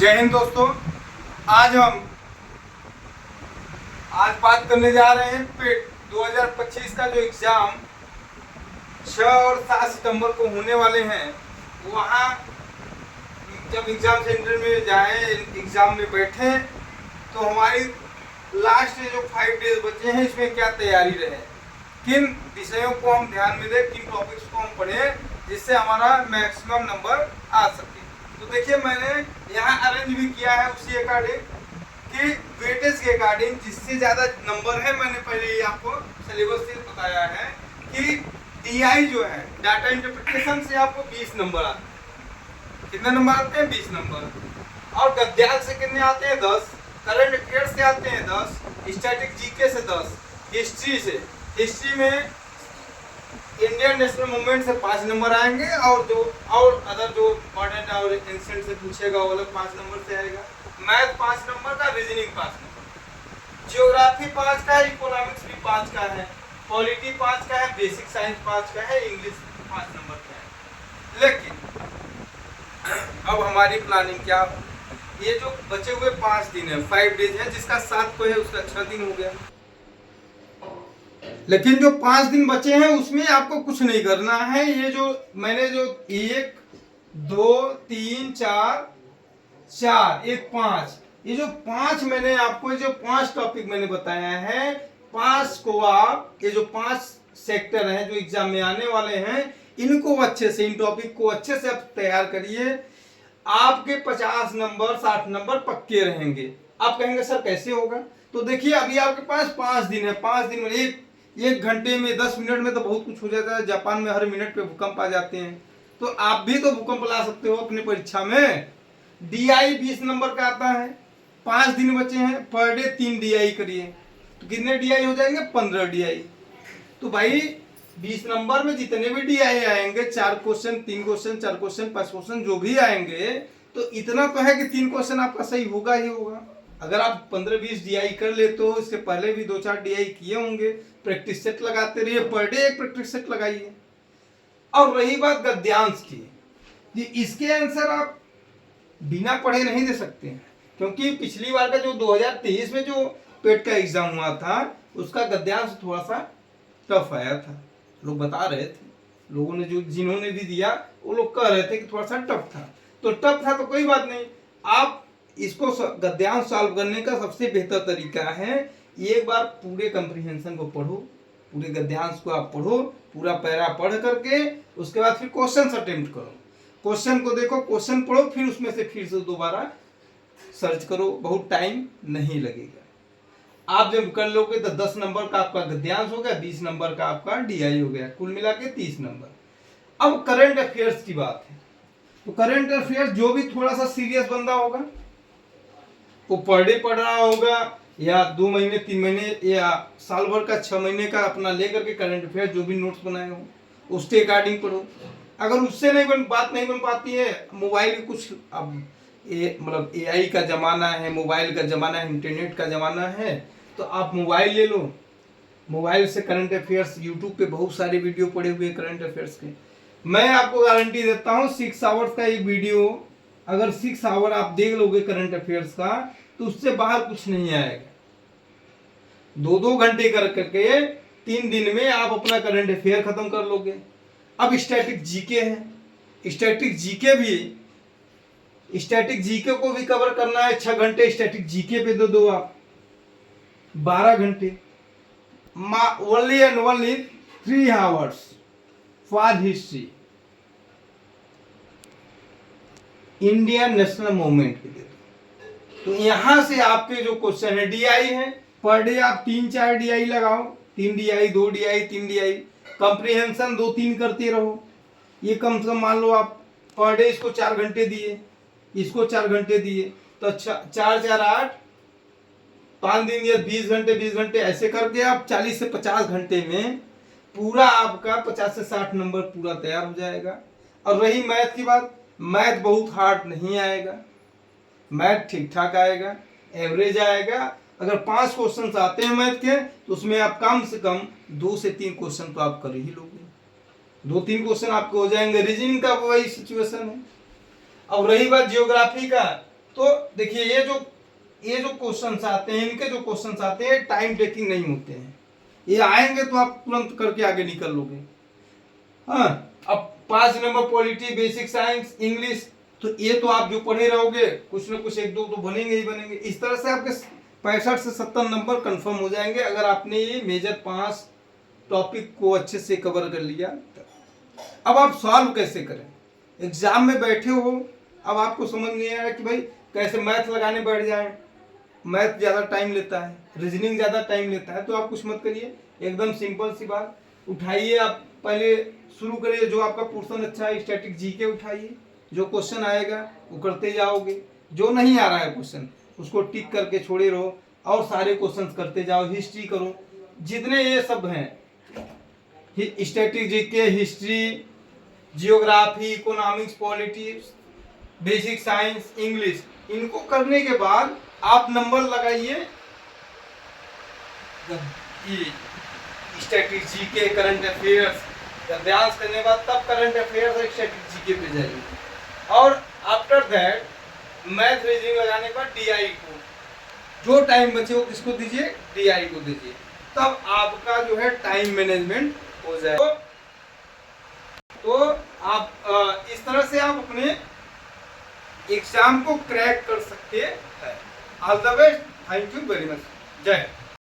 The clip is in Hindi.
जय हिंद दोस्तों। हम आज बात करने जा रहे हैं पेट 2025 का जो एग्ज़ाम 6 और 7 सितंबर को होने वाले हैं। वहाँ जब एग्ज़ाम सेंटर में जाएं, एग्ज़ाम में बैठें, तो हमारी लास्ट जो 5 डेज बचे हैं इसमें क्या तैयारी रहे, किन विषयों को हम ध्यान में दें, किन टॉपिक्स को हम पढ़ें जिससे हमारा मैक्सिमम नंबर आ सके। तो देखिए, मैंने यहाँ अरेंज भी किया है उसी अकॉर्डिंग कि वेटेज के अकॉर्डिंग जिससे ज़्यादा नंबर है। मैंने पहले ही आपको सिलेबस से बताया है कि DI जो है डाटा इंटरप्रिटेशन से आपको 20 नंबर आते हैं। कितने नंबर आते हैं? 20 नंबर। और गद्यांश से कितने आते हैं? 10। करंट अफेयर्स से आते हैं 10। स्टैटिक जीके से 10। हिस्ट्री से, हिस्ट्री में इंडियन नेशनल मूवमेंट से 5 नंबर आएंगे, और अदर जो मॉडर्न और एंशिएंट से पूछेगा वो अलग 5 नंबर से आएगा। मैथ 5 नंबर का, रीजनिंग 5 नंबर, जियोग्राफी 5 का है, इकोनॉमिक्स भी 5 का है, पॉलिटी 5 का है, बेसिक साइंस 5 का है, इंग्लिश 5 नंबर का है। लेकिन अब हमारी प्लानिंग क्या हो, ये जो बचे हुए 5 दिन है, 5 डेज है, जिसका 7 को है उसका 6 दिन हो गया। लेकिन जो 5 दिन बचे हैं उसमें आपको कुछ नहीं करना है। ये जो मैंने जो 1 2 3 4 4 1 5, ये जो 5 मैंने आपको जो 5 टॉपिक मैंने बताया है, 5 को आप, ये जो 5 सेक्टर हैं जो एग्जाम में आने वाले हैं, इनको अच्छे से, इन टॉपिक को अच्छे से आप तैयार करिए। आपके 50 नंबर 60 नंबर पक्के रहेंगे। आप कहेंगे सर कैसे होगा? तो देखिए, अभी आपके पास 5 दिन है। 5 दिन में एक घंटे में 10 मिनट में तो बहुत कुछ हो जाता है। जापान में हर मिनट पे भूकंप आ जाते हैं, तो आप भी तो भूकंप ला सकते हो अपनी परीक्षा में। DI 20 नंबर का आता है। 5 दिन बचे हैं, पर डे 3 DI करिए तो कितने DI हो जाएंगे? 15 DI। तो भाई 20 नंबर में जितने भी DI आएंगे, 4 क्वेश्चन, 3 क्वेश्चन, 4 क्वेश्चन, 5 क्वेश्चन जो भी आएंगे, तो इतना तो है कि 3 क्वेश्चन आपका सही होगा ही होगा। अगर आप 15-20 DI कर लेते हो, इसके पहले भी 2-4 DI किए होंगे, प्रैक्टिस सेट लगाते रहिए, पर डे एक प्रैक्टिस सेट लगाइए। और रही बात गद्यांश की, जी इसके आंसर आप बिना पढ़े नहीं दे सकते हैं, क्योंकि पिछली बार का जो 2023 में जो पेट का एग्जाम हुआ था, उसका गद्यांश थोड़ा सा टफ आया था। लोग बता रहे थे, लोगों ने जो जिन्होंने भी दिया वो लोग कह रहे थे कि थोड़ा सा टफ था। तो टफ था तो कोई बात नहीं, आप इसको गद्यांश सॉल्व करने का सबसे बेहतर तरीका है, एक बार पूरे कंप्रीहेंशन को पढ़ो, पूरे गद्यांश को आप पढ़ो, पूरा पैरा पढ़ करके उसके बाद फिर क्वेश्चन अटेम्प्ट करो। क्वेश्चन को देखो, क्वेश्चन पढ़ो, फिर उसमें से फिर से दोबारा सर्च करो। बहुत टाइम नहीं लगेगा। आप जब कर लोगे तो 10 नंबर का आपका गद्यांश हो गया, 20 नंबर का आपका DI हो गया, कुल मिला के 30 नंबर। अब करंट अफेयर्स की बात है, तो करंट अफेयर्स जो भी थोड़ा सा सीरियस बंदा होगा, वो पर डे पढ़ रहा होगा, या 2 महीने 3 महीने या साल भर का 6 महीने का अपना लेकर के करंट अफेयर जो भी नोट्स बनाए हो उसके अकॉर्डिंग पढ़ो। अगर उससे बात नहीं बन पाती है, मोबाइल की कुछ, अब मतलब AI का ज़माना है, मोबाइल का ज़माना है, इंटरनेट का ज़माना है, तो आप मोबाइल ले लो। मोबाइल से करंट अफेयर्स, यूट्यूब पे बहुत सारे वीडियो पड़े हुए हैं करंट अफेयर्स के। मैं आपको गारंटी देता हूँ 6 आवर्स का एक वीडियो, अगर 6 आवर आप देख लोगे करंट अफेयर्स का, तो उससे बाहर कुछ नहीं आएगा। 2-2 घंटे कर करके 3 दिन में आप अपना करंट अफेयर खत्म कर लोगे। अब स्टैटिक जीके है, स्टैटिक जीके को भी कवर करना है। 6 घंटे स्टैटिक जीके पे दो आप, 12 घंटे। Only and only 3 hours for history, Indian national movement के लिए। तो यहां से आपके जो क्वेश्चन है, DI है, पर डे आप 3-4 DI लगाओ, 3 DI 2 DI 3 DI, कंप्रीहेंशन 2-3 करते रहो। ये कम से कम मान लो आप पर डे इसको 4 घंटे दिए, इसको 4 घंटे दिए, तो 4-4-8, 5 दिन या 20 घंटे 20 घंटे, ऐसे करके आप 40 से 50 घंटे में पूरा आपका 50 से 60 नंबर पूरा तैयार हो जाएगा। और रही मैथ की बात, मैथ बहुत हार्ड नहीं आएगा, मैथ ठीक ठाक आएगा, एवरेज आएगा। अगर 5 क्वेश्चन आते हैं मैथ के, तो उसमें आप कम से कम 2 से 3 क्वेश्चन तो आप कर ही लोगे। 2-3 क्वेश्चन आपके हो जाएंगे। रीजनिंग का वही सिचुएशन है। अब रही बात ज्योग्राफी का, तो देखिए ये जो क्वेश्चंस आते हैं, इनके जो क्वेश्चंस आते हैं टाइम टेकिंग नहीं होते हैं, ये आएंगे तो आप तुरंत करके आगे निकल लोगे। हाँ, अब 5 number polity, basic science, English, तो ये तो आप जो पढ़े रहोगे कुछ ना कुछ एक दो तो बनेंगे ही बनेंगे। इस तरह से आपके 65 से 70 नंबर कंफर्म हो जाएंगे अगर आपने ये मेजर 5 टॉपिक को अच्छे से कवर कर लिया। अब आप सॉल्व कैसे करें? एग्जाम में बैठे हो, अब आपको समझ नहीं आ रहा कि भाई कैसे मैथ लगाने बैठ जाए, मैथ ज़्यादा टाइम लेता है, रीजनिंग ज़्यादा टाइम लेता है, तो आप कुछ मत करिए, एकदम सिंपल सी बात, उठाइए आप पहले शुरू करिए, जो आपका पोर्शन अच्छा है स्टैटिक जीके उठाइए, जो क्वेश्चन आएगा वो करते जाओगे, जो नहीं आ रहा है क्वेश्चन उसको टिक करके छोड़े रहो और सारे क्वेश्चन करते जाओ। हिस्ट्री करो, जितने ये सब हैं, static GK, history, geography, economics, politics, basic science, English, इनको करने के बाद आप नंबर लगाइए स्टैटिक जीके, करंट अफेयर्स, ध्यान करने के बाद तब करंट अफेयर्स और स्टैटिक जीके पे जाइए, और आफ्टर दैट मैथ रीजनिंग लगाने के बाद डीआई को, जो टाइम बचे वो किसको दीजिए, डीआई को दीजिए, तब आपका जो है टाइम मैनेजमेंट हो जाए। तो आप इस तरह से आप अपने एग्जाम को क्रैक कर सकते हैं। All the best, thank you very much, जय हिंद।